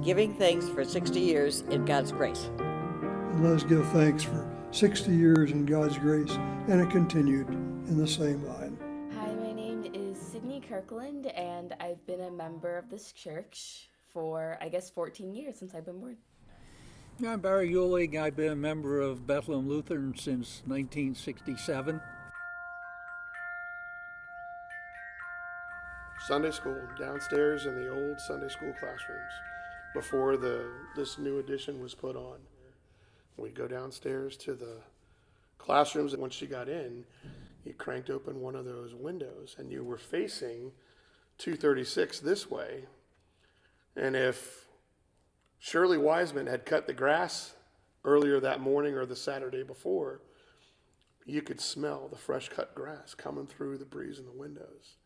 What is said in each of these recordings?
giving thanks for 60 years in God's grace. And let us give thanks for 60 years in God's grace, and it continued in the same line. Hi, my name is Sydney Kirkland, and I've been a member of this church for, 14 years since I've been born. I'm Barry Euling. I've been a member of Bethlehem Lutheran since 1967. Sunday school downstairs in the old Sunday school classrooms before this new addition was put on. We'd go downstairs to the classrooms, and once you got in, you cranked open one of those windows and you were facing 236 this way. And if Shirley Wiseman had cut the grass earlier that morning or the Saturday before, you could smell the fresh cut grass coming through the breeze in the windows.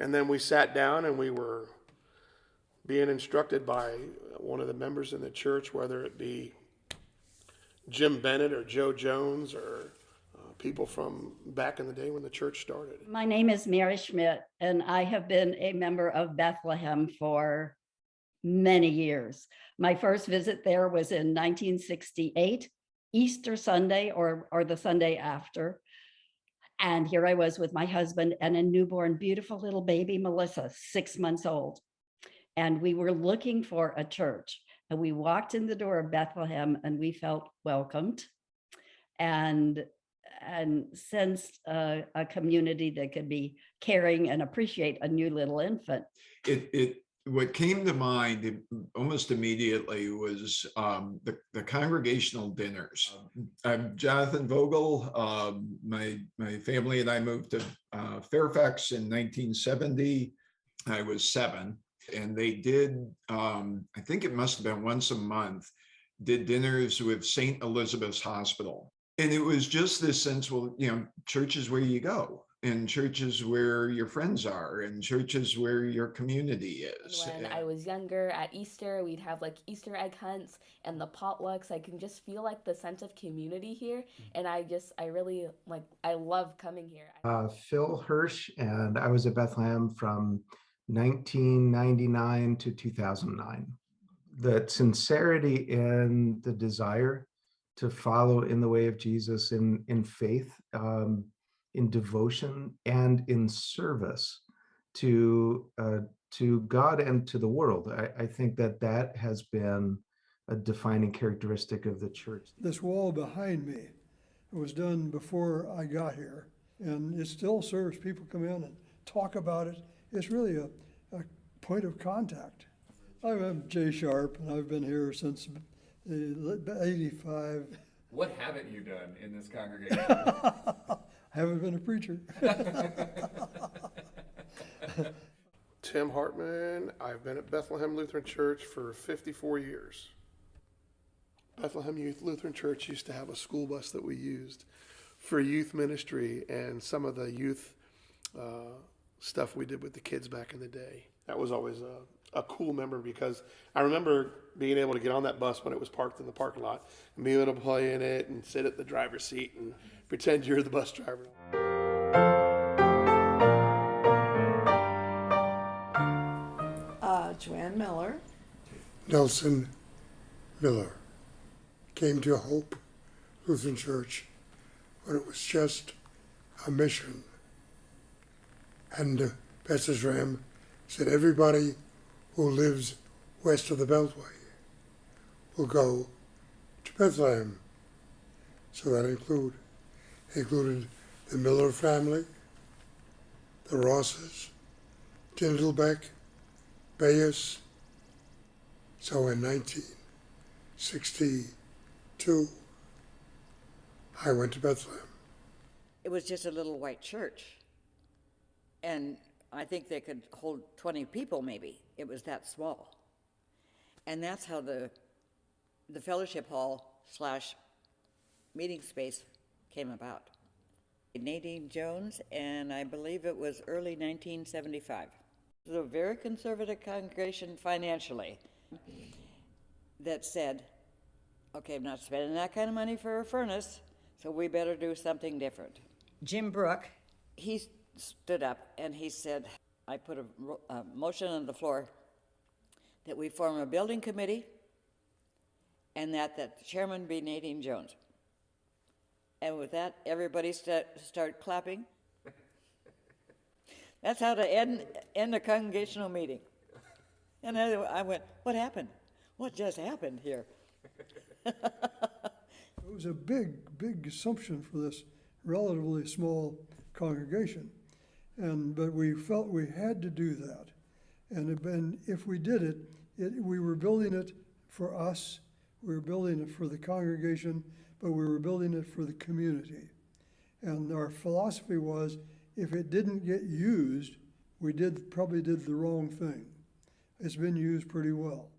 And then we sat down and we were being instructed by one of the members in the church, whether it be Jim Bennett or Joe Jones or people from back in the day when the church started. My name is Mary Schmidt, and I have been a member of Bethlehem for many years. My first visit there was in 1968, Easter Sunday or the Sunday after. And here I was with my husband and a newborn, beautiful little baby, Melissa, 6 months old. And we were looking for a church. And we walked in the door of Bethlehem and we felt welcomed and sensed a community that could be caring and appreciate a new little infant. What came to mind almost immediately was the congregational dinners. I'm Jonathan Vogel. My family and I moved to Fairfax in 1970. I was 7, and they did, I think it must have been once a month, did dinners with St. Elizabeth's Hospital. And it was just this sense, well, church is where you go. And churches where your friends are, and churches where your community is. When I was younger, at Easter, we'd have Easter egg hunts and the potlucks. I can just feel the sense of community here. And I really love coming here. Phil Hirsch, and I was at Bethlehem from 1999 to 2009. The sincerity and the desire to follow in the way of Jesus in faith, in devotion and in service to God and to the world. I think that has been a defining characteristic of the church. This wall behind me was done before I got here, and it still serves. People come in and talk about it. It's really a point of contact. I'm Jay Sharp, and I've been here since 85. What haven't you done in this congregation? I haven't been a preacher. Tim Hartman. I've been at Bethlehem Lutheran Church for 54 years. Bethlehem Lutheran Church used to have a school bus that we used for youth ministry and some of the youth stuff we did with the kids back in the day. That was always a cool memory, because I remember being able to get on that bus when it was parked in the parking lot and being able to play in it and sit at the driver's seat and pretend you're the bus driver. Joanne Miller. Nelson Miller came to Hope Lutheran Church when it was just a mission. And Pastor Schramm said everybody who lives west of the Beltway will go to Bethlehem. So that included the Miller family, the Rosses, Gindlebeck, Bayes. So in 1962, I went to Bethlehem. It was just a little white church. And I think they could hold 20 people maybe. It was that small. And that's how the fellowship hall / meeting space came about. Nadine Jones, and I believe it was early 1975. It was a very conservative congregation financially that said, okay, I'm not spending that kind of money for a furnace, so we better do something different. Jim Brook, he stood up and he said, I put a motion on the floor that we form a building committee and that the chairman be Nadine Jones. And with that, everybody start clapping. That's how to end a congregational meeting. And I went, what happened? What just happened here? It was a big assumption for this relatively small congregation. But we felt we had to do that. And if we did it, we were building it for us, we were building it for the congregation, but we were building it for the community. And our philosophy was, if it didn't get used, we probably did the wrong thing. It's been used pretty well.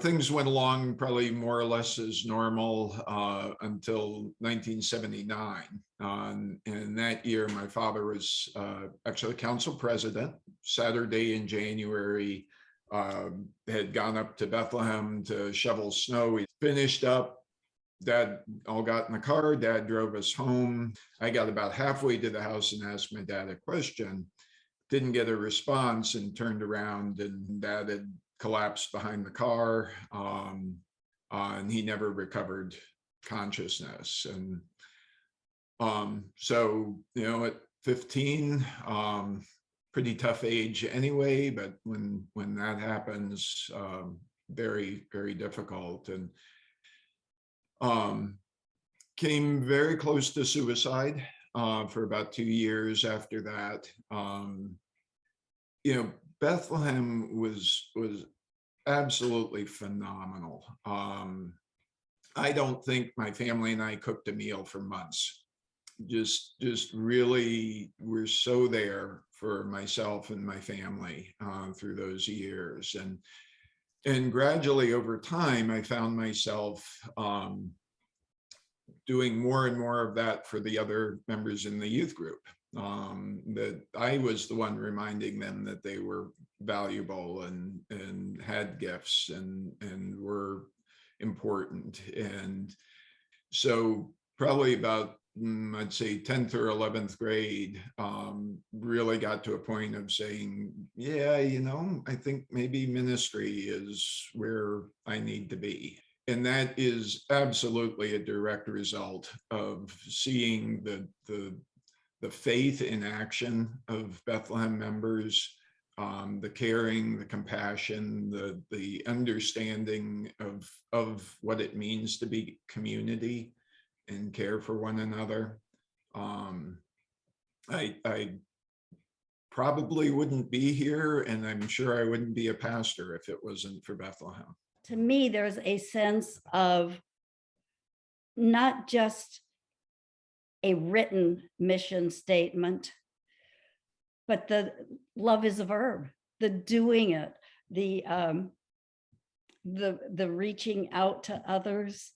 Things went along probably more or less as normal until 1979. And that year, my father was actually council president. Saturday in January, had gone up to Bethlehem to shovel snow. We finished up. Dad all got in the car. Dad drove us home. I got about halfway to the house and asked my dad a question. Didn't get a response and turned around, and Dad had collapsed behind the car, and he never recovered consciousness. And so, at 15, pretty tough age anyway, but when that happens, very, very difficult. And came very close to suicide for about 2 years after that. Bethlehem was absolutely phenomenal. I don't think my family and I cooked a meal for months. Just really, we're so there for myself and my family through those years. And gradually over time, I found myself doing more and more of that for the other members in the youth group. That I was the one reminding them that they were valuable and had gifts and were important. And so probably about, I'd say 10th or 11th grade, really got to a point of saying, yeah, I think maybe ministry is where I need to be. And that is absolutely a direct result of seeing the faith in action of Bethlehem members, the caring, the compassion, the understanding of what it means to be community and care for one another. I probably wouldn't be here, and I'm sure I wouldn't be a pastor if it wasn't for Bethlehem. To me, there's a sense of not just a written mission statement, but the love is a verb, the doing it, the reaching out to others,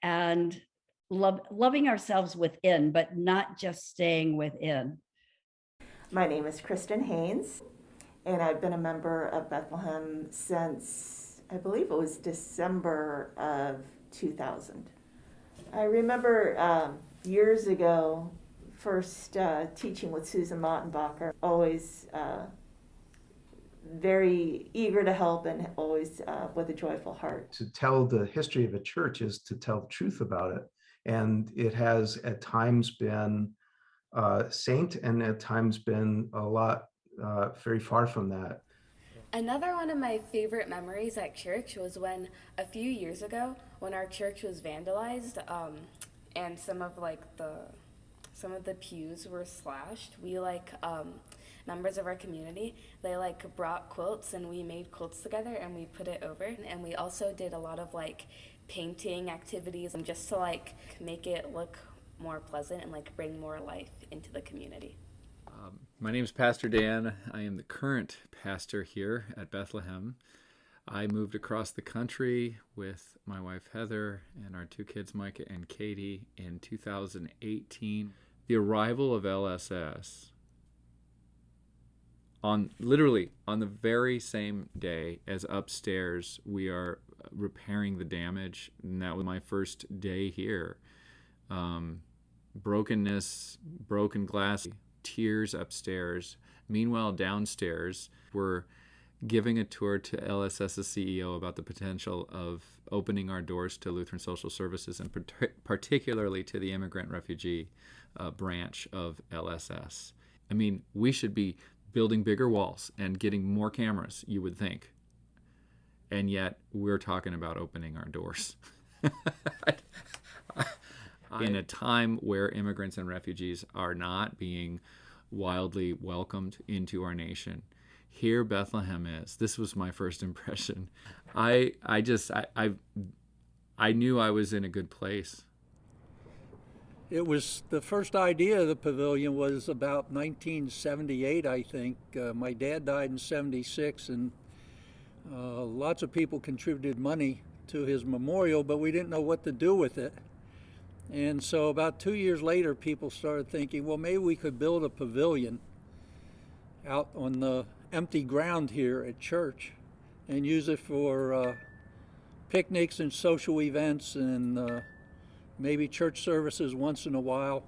and loving ourselves within, but not just staying within. My name is Kristen Haynes, and I've been a member of Bethlehem since, I believe it was December of 2000. I remember years ago, first teaching with Susan Mottenbacher, always very eager to help and always with a joyful heart. To tell the history of a church is to tell the truth about it. And it has at times been saint and at times been a lot very far from that. Another one of my favorite memories at church was when a few years ago, when our church was vandalized, and some of the pews were slashed, we members of our community, they brought quilts and we made quilts together and we put it over. And we also did a lot of painting activities just to make it look more pleasant and like bring more life into the community. My name is Pastor Dan. I am the current pastor here at Bethlehem. I moved across the country with my wife Heather and our two kids Micah and Katie in 2018. The arrival of LSS literally on the very same day as upstairs we are repairing the damage, and that was my first day here. Brokenness, broken glass, tears upstairs. Meanwhile, downstairs, we're giving a tour to LSS's CEO about the potential of opening our doors to Lutheran Social Services, and particularly to the immigrant refugee branch of LSS. I mean, we should be building bigger walls and getting more cameras, you would think. And yet, we're talking about opening our doors. In a time where immigrants and refugees are not being wildly welcomed into our nation, here Bethlehem is. This was my first impression. I knew I was in a good place. It was the first idea of the pavilion was about 1978, I think. My dad died in 76, and lots of people contributed money to his memorial, but we didn't know what to do with it. And so about 2 years later, people started thinking, well, maybe we could build a pavilion out on the empty ground here at church and use it for picnics and social events and maybe church services once in a while.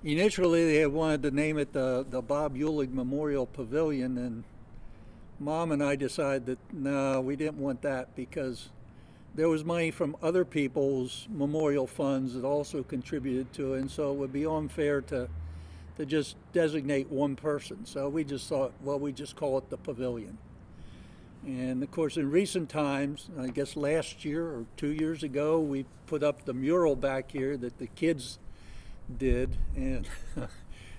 Initially, they had wanted to name it the Bob Eulig Memorial Pavilion, and Mom and I decided that no, we didn't want that because there was money from other people's memorial funds that also contributed to it, and so it would be unfair to just designate one person. So we just thought, well, we just call it the pavilion. And of course, in recent times, I guess last year or 2 years ago, we put up the mural back here that the kids did. And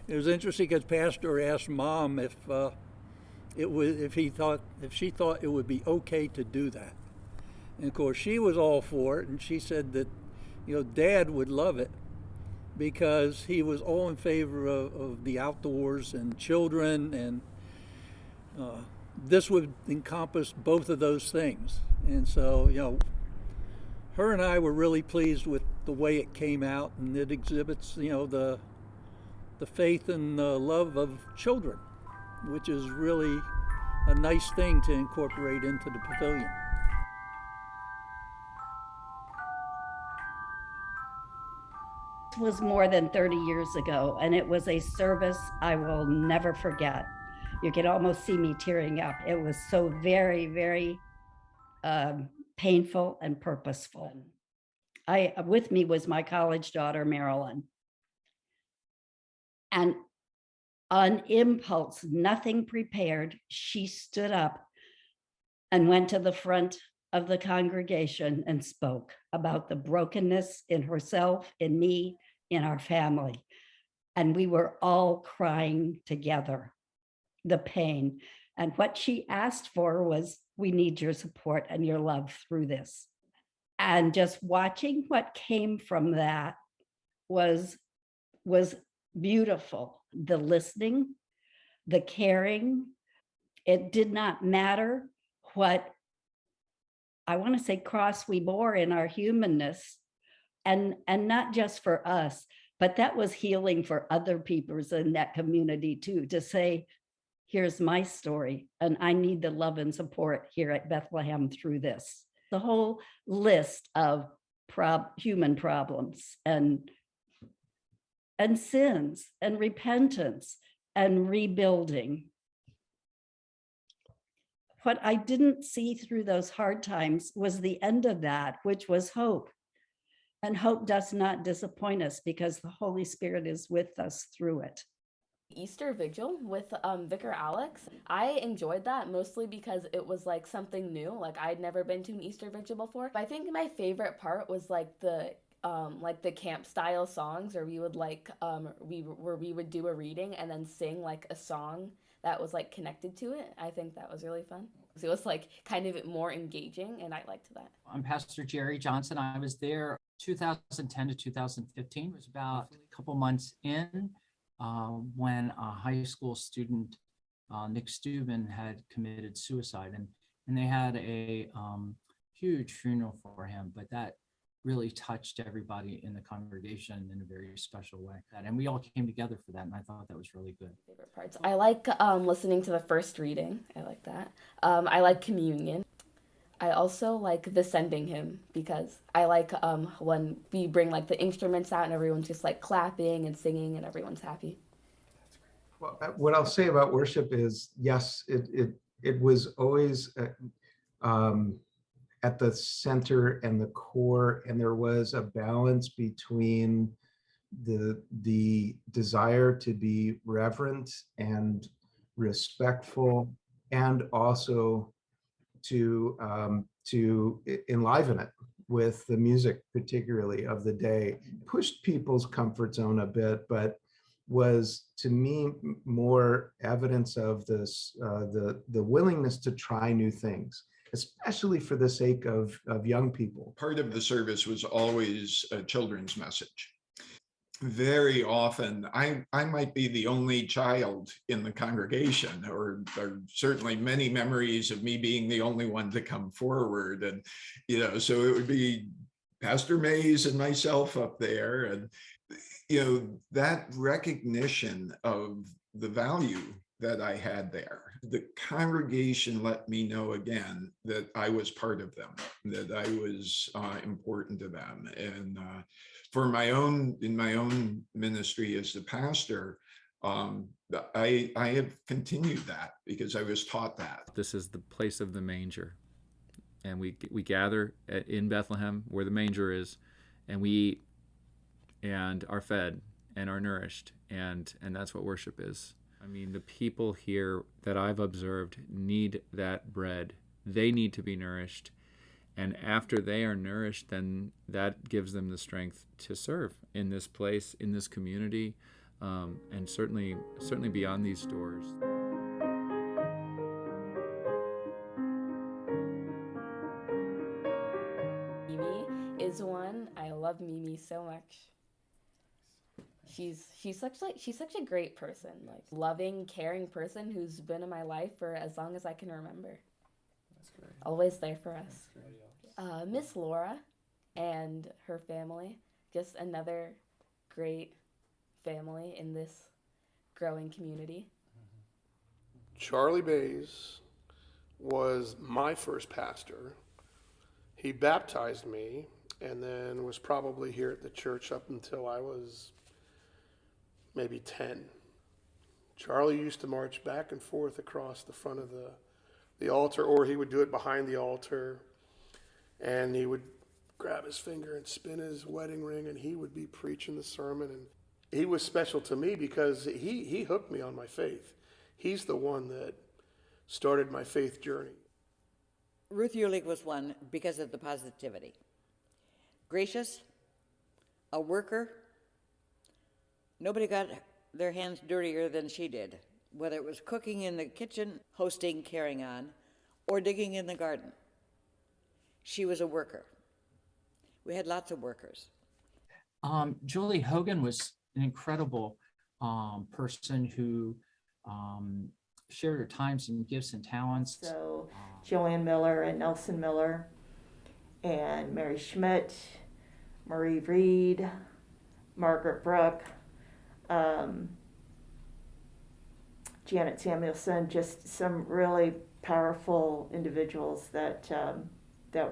it was interesting because Pastor asked Mom if she thought it would be okay to do that. And of course, she was all for it, and she said that, Dad would love it because he was all in favor of the outdoors and children, and this would encompass both of those things. And so, her and I were really pleased with the way it came out, and it exhibits, the faith and the love of children, which is really a nice thing to incorporate into the pavilion. It was more than 30 years ago, and it was a service I will never forget. You could almost see me tearing up. It was so very, very painful and purposeful. With me was my college daughter, Marilyn. And on impulse, nothing prepared, she stood up and went to the front of the congregation and spoke about the brokenness in herself, in me, in our family. And we were all crying together, the pain. And what she asked for was, we need your support and your love through this. And just watching what came from that was beautiful. The listening, the caring. It did not matter what, I want to say, cross we bore in our humanness, and not just for us, but that was healing for other people in that community too, to say, here's my story, and I need the love and support here at Bethlehem through this. The whole list of human problems and sins and repentance and rebuilding. What I didn't see through those hard times was the end of that, which was hope. And hope does not disappoint us because the Holy Spirit is with us through it. Easter Vigil with Vicar Alex. I enjoyed that mostly because it was like something new. Like I'd never been to an Easter Vigil before. But I think my favorite part was like the camp style songs, or we would we would do a reading and then sing like a song that was like connected to it. I think that was really fun. It was like kind of more engaging, and I liked that. I'm Pastor Jerry Johnson. I was there 2010 to 2015 was about a couple months in when a high school student, Nick Steuben, had committed suicide, and they had a huge funeral for him, but that really touched everybody in the congregation in a very special way. And we all came together for that, and I thought that was really good. Favorite parts. I like listening to the first reading. I like that. I like communion. I also like the sending hymn because I like when we bring like the instruments out and everyone's just like clapping and singing and everyone's happy. Well, what I'll say about worship is, yes, it was always at the center and the core, and there was a balance between the desire to be reverent and respectful, and also to enliven it with the music, particularly of the day. Pushed people's comfort zone a bit, but was to me more evidence of this the willingness to try new things, especially for the sake of young people. Part of the service was always a children's message. Very often, I might be the only child in the congregation, or certainly many memories of me being the only one to come forward. And, so it would be Pastor Mays and myself up there. And, that recognition of the value that I had there. The congregation let me know again that I was part of them, that I was important to them. And in my own ministry as the pastor, I have continued that because I was taught that. This is the place of the manger, and we gather in Bethlehem where the manger is, and we eat and are fed and are nourished, and that's what worship is. I mean, the people here that I've observed need that bread. They need to be nourished. And after they are nourished, then that gives them the strength to serve in this place, in this community, and certainly beyond these doors. Mimi is one. I love Mimi so much. She's such a great person, like loving, caring person who's been in my life for as long as I can remember. That's great. Always there for us. Miss Laura and her family, just another great family in this growing community. Charlie Bays was my first pastor. He baptized me and then was probably here at the church up until I was maybe 10. Charlie used to march back and forth across the front of the altar, or he would do it behind the altar, and he would grab his finger and spin his wedding ring, and he would be preaching the sermon. And he was special to me because he hooked me on my faith. He's the one that started my faith journey. Ruth Eulig was one because of the positivity. Gracious, a worker. Nobody got their hands dirtier than she did, whether it was cooking in the kitchen, hosting, carrying on, or digging in the garden. She was a worker. We had lots of workers. Julie Hogan was an incredible person who shared her times and gifts and talents. So Joanne Miller and Nelson Miller and Mary Schmidt, Marie Reed, Margaret Brooke, Janet Samuelson, just some really powerful individuals that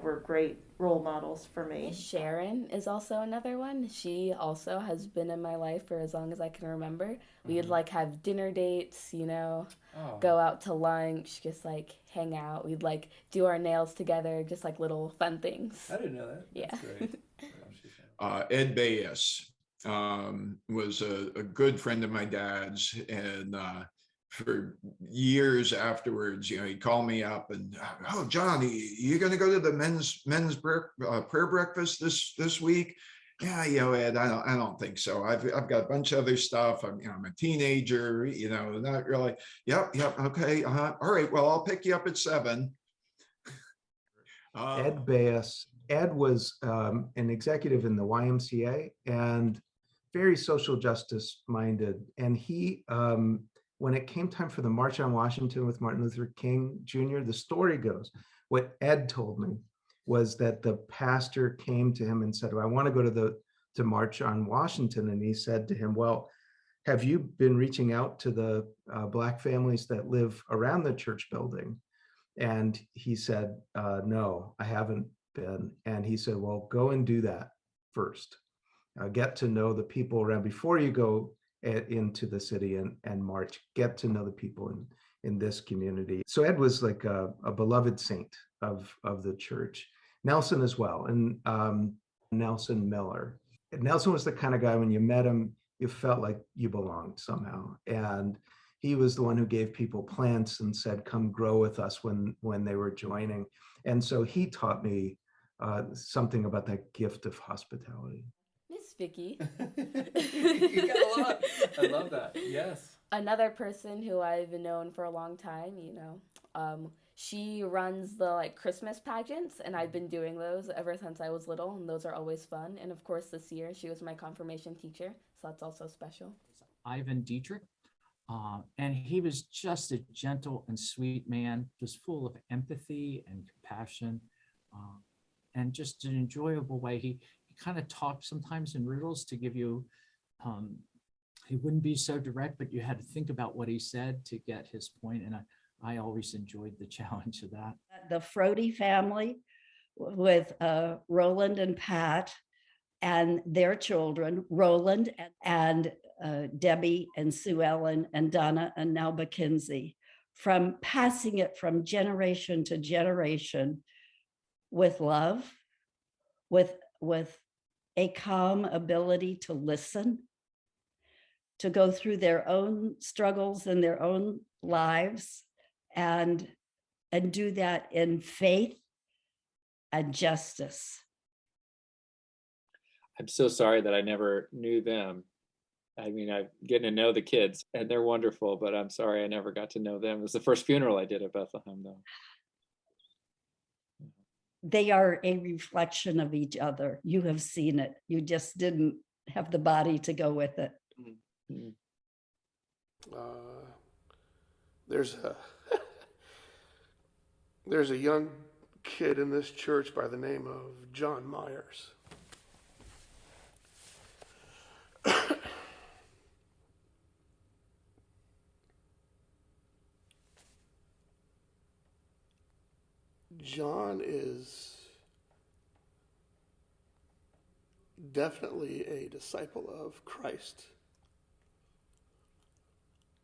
were great role models for me. Sharon is also another one. She also has been in my life for as long as I can remember. We'd like have dinner dates, go out to lunch, just like hang out. We'd like do our nails together, just like little fun things. I didn't know that. Yeah. That's great. Ed Bayes was a good friend of my dad's, and for years afterwards, he'd call me up and, "Oh, John, you going to go to the men's prayer breakfast this week?" "Yeah, Ed, I don't think so. I've got a bunch of other stuff. I'm a teenager, not really." Yep, okay, all right. Well, I'll pick you up at 7. Ed Bayes Ed was an executive in the YMCA and very social justice minded. And he, when it came time for the March on Washington with Martin Luther King Jr., the story goes, what Ed told me was that the pastor came to him and said, "I want to go to March on Washington." And he said to him, "Well, have you been reaching out to the Black families that live around the church building?" And he said, "No, I haven't been." And he said, "Well, go and do that first. Get to know the people around before you go into the city and march. Get to know the people in this community." So Ed was like a beloved saint of the church. Nelson as well, and Nelson Miller. Nelson was the kind of guy, when you met him, you felt like you belonged somehow. And he was the one who gave people plants and said, "Come grow with us," when they were joining. And so he taught me something about that gift of hospitality. Miss Vicky. You got a lot. I love that. Yes. Another person who I've known for a long time, she runs the Christmas pageants, and I've been doing those ever since I was little, and those are always fun. And of course, this year she was my confirmation teacher, so that's also special. Ivan Dietrich, and he was just a gentle and sweet man, just full of empathy and compassion, and just an enjoyable way. He kind of talked sometimes in riddles to give you, he wouldn't be so direct, but you had to think about what he said to get his point. And I always enjoyed the challenge of that. The Frody family with Roland and Pat and their children, Roland and Debbie and Sue Ellen and Donna and now Mackenzie, from passing it from generation to generation with love, with a calm ability to listen, to go through their own struggles in their own lives, and do that in faith and justice. I'm so sorry that I never knew them. I mean, I'm getting to know the kids and they're wonderful, but I'm sorry I never got to know them. It was the first funeral I did at Bethlehem, though. They are a reflection of each other. You have seen it. You just didn't have the body to go with it. Mm-hmm. There's a young kid in this church by the name of John Myers. John is definitely a disciple of Christ,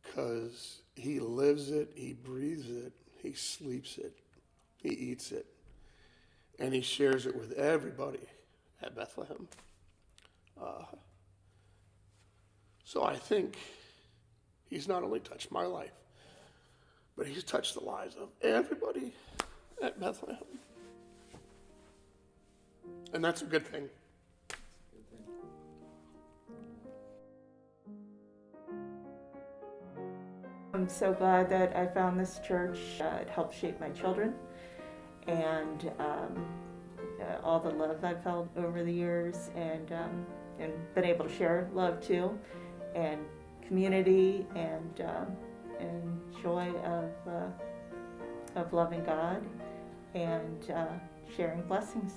because he lives it, he breathes it, he sleeps it, he eats it, and he shares it with everybody at Bethlehem. So I think he's not only touched my life, but he's touched the lives of everybody at Bethlehem. And that's a good thing. I'm so glad that I found this church. It helped shape my children, and all the love I've felt over the years, and been able to share love too, and community, and joy of loving God and sharing blessings.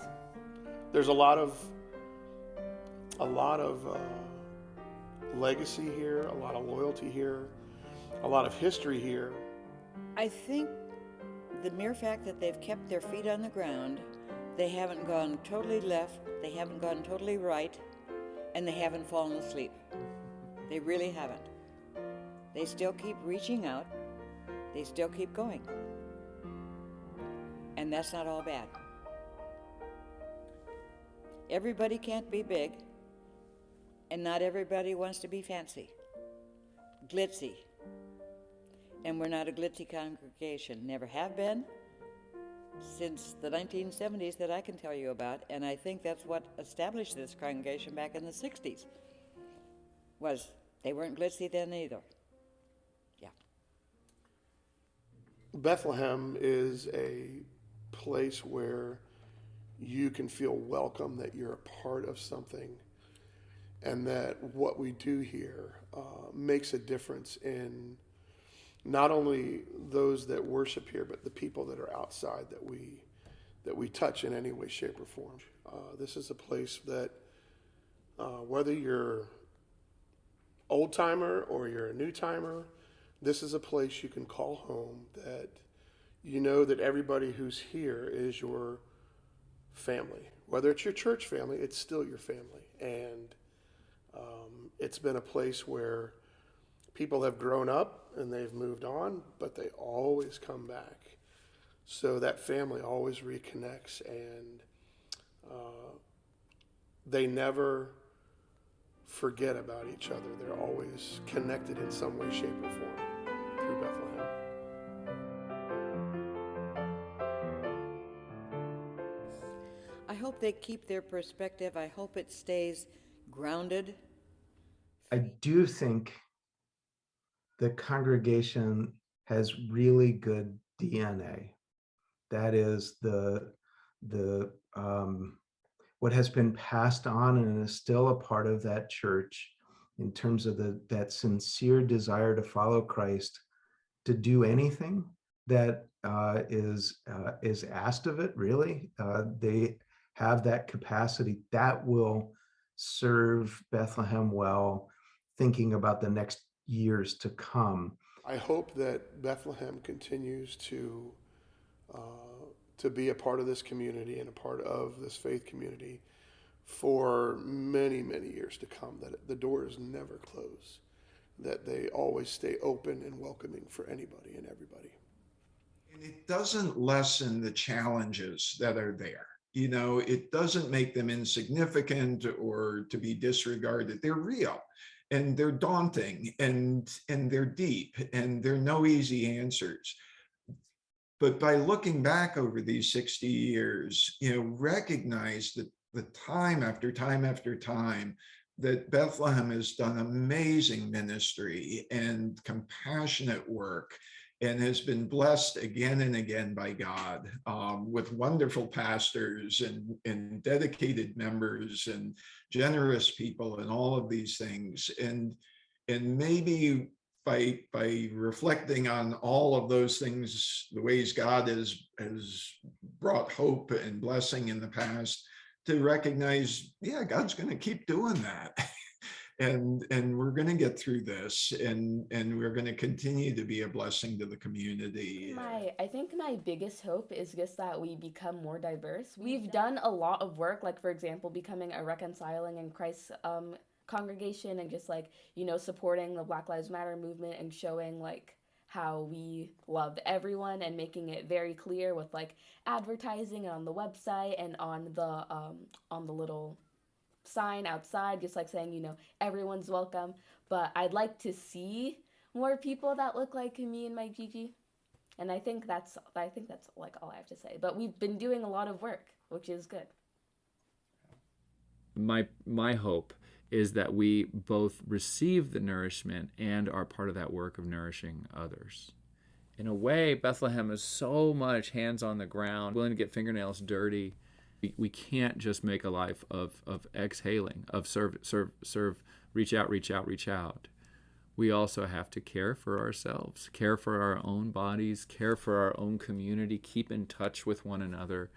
There's a lot of legacy here, a lot of loyalty here, a lot of history here. I think the mere fact that they've kept their feet on the ground, they haven't gone totally left, they haven't gone totally right, and they haven't fallen asleep. They really haven't. They still keep reaching out, they still keep going. And that's not all bad. Everybody can't be big, and not everybody wants to be fancy, glitzy. And we're not a glitzy congregation, never have been since the 1970s that I can tell you about, and I think that's what established this congregation back in the 60s, was they weren't glitzy then either. Yeah. Bethlehem is a place where you can feel welcome, that you're a part of something, and that what we do here makes a difference in not only those that worship here, but the people that are outside that we touch in any way, shape, or form. This is a place that whether you're old timer or you're a new timer, this is a place you can call home, that you know that everybody who's here is your family. Whether it's your church family, it's still your family. And it's been a place where people have grown up and they've moved on, but they always come back. So that family always reconnects, and they never forget about each other. They're always connected in some way, shape, or form through Bethlehem. I hope they keep their perspective. I hope it stays grounded. I do think the congregation has really good DNA. That is the what has been passed on and is still a part of that church in terms of that sincere desire to follow Christ, to do anything that is asked of it. Really, they have that capacity that will serve Bethlehem well, thinking about the next years to come. I hope that Bethlehem continues to be a part of this community and a part of this faith community for many, many years to come, that the doors never close, that they always stay open and welcoming for anybody and everybody. And it doesn't lessen the challenges that are there. You know, it doesn't make them insignificant or to be disregarded. They're real, and they're daunting, and they're deep, and there are no easy answers. But by looking back over these 60 years, you know, recognize that the time after time after time that Bethlehem has done amazing ministry and compassionate work, and has been blessed again and again by God with wonderful pastors and dedicated members and generous people and all of these things. And maybe by reflecting on all of those things, the ways God has brought hope and blessing in the past, to recognize, yeah, God's going to keep doing that. and we're going to get through this, and we're going to continue to be a blessing to the community. I think my biggest hope is just that we become more diverse. We've done a lot of work, like for example, becoming a reconciling in Christ congregation, and just like, you know, supporting the Black Lives Matter movement and showing like how we love everyone, and making it very clear with like advertising on the website and on the little sign outside, just like saying, you know, everyone's welcome. But I'd like to see more people that look like me and my Gigi. And I think that's like all I have to say. But we've been doing a lot of work, which is good. My hope is that we both receive the nourishment and are part of that work of nourishing others. In a way, Bethlehem is so much hands on the ground, willing to get fingernails dirty. We can't just make a life of exhaling, of serve, reach out. We also have to care for ourselves, care for our own bodies, care for our own community, keep in touch with one another,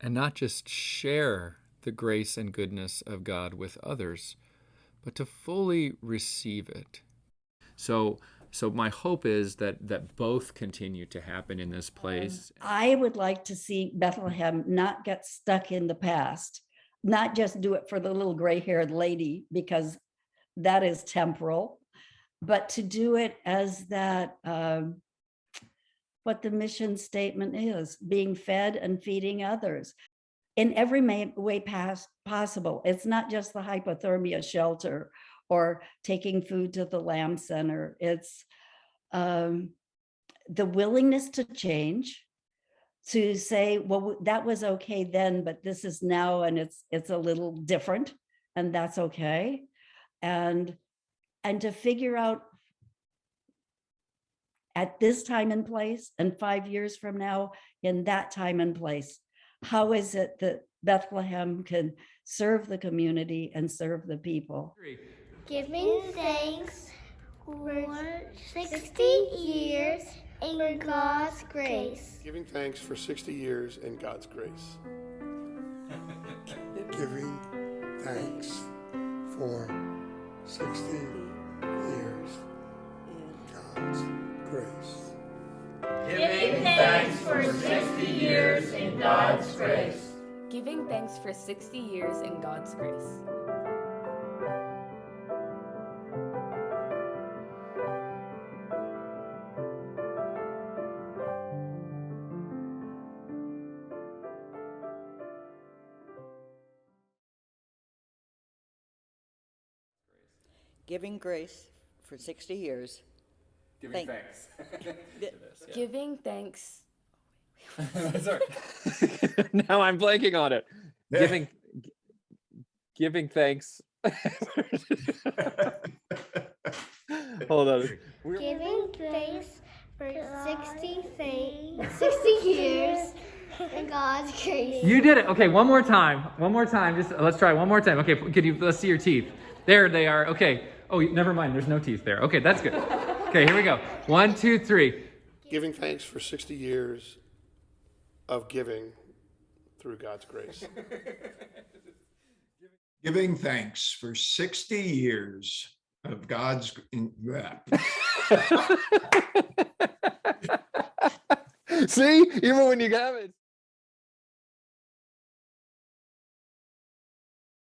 and not just share the grace and goodness of God with others, but to fully receive it. So my hope is that both continue to happen in this place. I would like to see Bethlehem not get stuck in the past, not just do it for the little gray-haired lady, because that is temporal, but to do it as that, what the mission statement is, being fed and feeding others in every way possible. It's not just the hypothermia shelter or taking food to the Lamb Center. It's the willingness to change, to say, well, that was okay then, but this is now, and it's a little different, and that's okay. And to figure out at this time and place, and 5 years from now, in that time and place, how is it that Bethlehem can serve the community and serve the people? Giving thanks for 60 years in God's grace. Giving thanks for 60 years in God's grace. Giving thanks for 60 years in God's grace. Giving thanks for 60 years in God's grace. Giving thanks for 60 years in God's grace. Giving grace for 60 years. Giving Thank- thanks. Giving thanks. Sorry. Now I'm blanking on it. Giving thanks. Hold on. Giving thanks for 60 years in God's grace. You did it. Okay, one more time. One more time. Just let's try one more time. Okay, let's see your teeth. There they are. Okay. Oh, never mind. There's no teeth there. Okay, that's good. Okay, here we go. 1, 2, 3. Giving thanks for 60 years of giving through God's grace. Giving thanks for 60 years of God's. See, even when you have it.